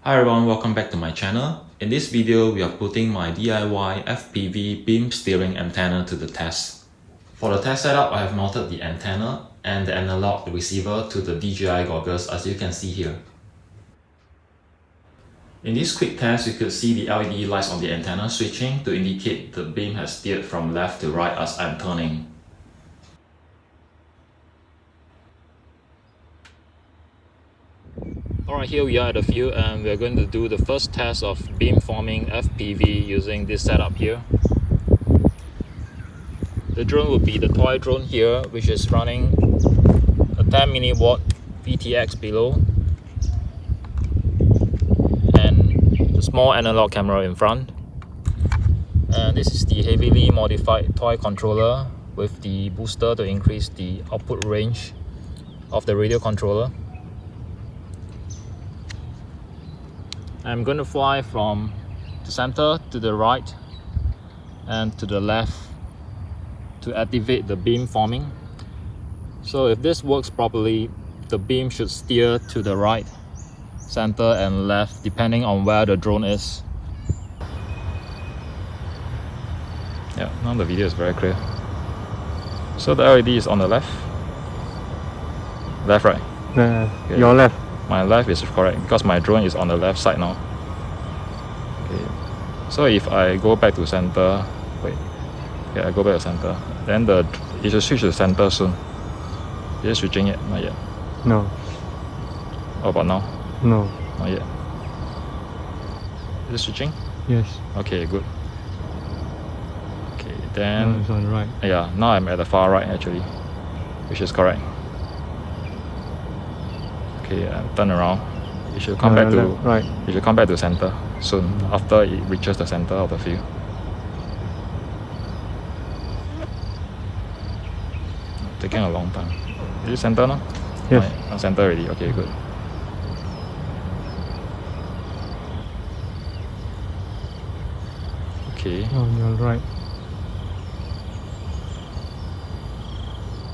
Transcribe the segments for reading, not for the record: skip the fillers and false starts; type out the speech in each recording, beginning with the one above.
Hi everyone, welcome back to my channel. In this video, we are putting my DIY FPV beam steering antenna to the test. For the test setup, I have mounted the antenna and the analog receiver to the DJI goggles as you can see here. In this quick test, you could see the LED lights on the antenna switching to indicate the beam has steered from left to right as I'm turning. Alright, here we are at the field and we're going to do the first test of beam forming FPV using this setup here. The drone will be the toy drone here, which is running a 10 mini watt VTX below and the small analog camera in front. And this is the heavily modified toy controller with the booster to increase the output range of the radio controller. I'm going to fly from the center to the right and to the left to activate the beam forming. So if this works properly, the beam should steer to the right, center and left depending on where the drone is. Yeah, now the video is very clear. So the LED is on the left. Left, right? Okay. Your left. My left is correct because my drone is on the left side now. Okay. So if I go back to center, I go back to center, then it should switch to center soon. Is it switching yet? Not yet. No. How about now? No. Not yet. Is it switching? Yes. Okay, good. Okay, then... No, it's on the right. Yeah, now I'm at the far right actually, which is correct. Okay, turn around. It should come back to right. It should come back to center soon after it reaches the center of the field. Taking a long time. Is it center now? Yes. Right, center already. Okay, good. Okay. On your right.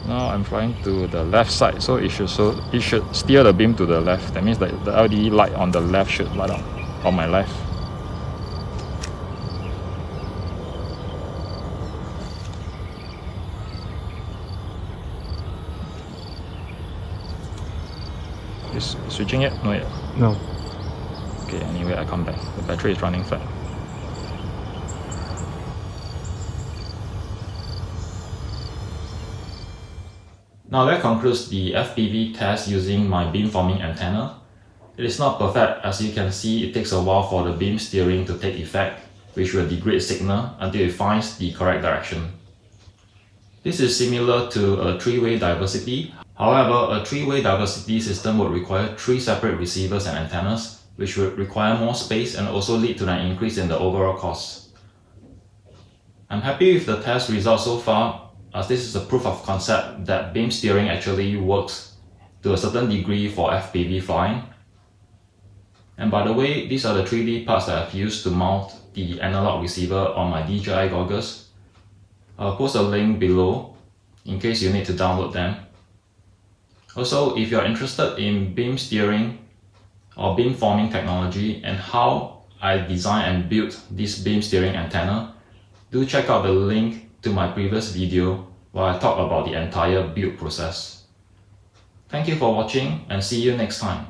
Now I'm flying to the left side, so it should steer the beam to the left. That means that the LED light on the left should light up on my left. Is switching yet? No yet. No. Okay, anyway, I come back. The battery is running flat. Now that concludes the FPV test using my beamforming antenna. It is not perfect, as you can see it takes a while for the beam steering to take effect, which will degrade signal until it finds the correct direction. This is similar to a three-way diversity. However, a three-way diversity system would require 3 separate receivers and antennas, which would require more space and also lead to an increase in the overall cost. I'm happy with the test results so far, as this is a proof of concept that beam steering actually works to a certain degree for FPV flying. And by the way, these are the 3D parts that I've used to mount the analog receiver on my DJI goggles. I'll post a link below in case you need to download them. Also, if you're interested in beam steering or beam forming technology and how I designed and built this beam steering antenna, do check out the link to my previous video where I talk about the entire build process. Thank you for watching and see you next time.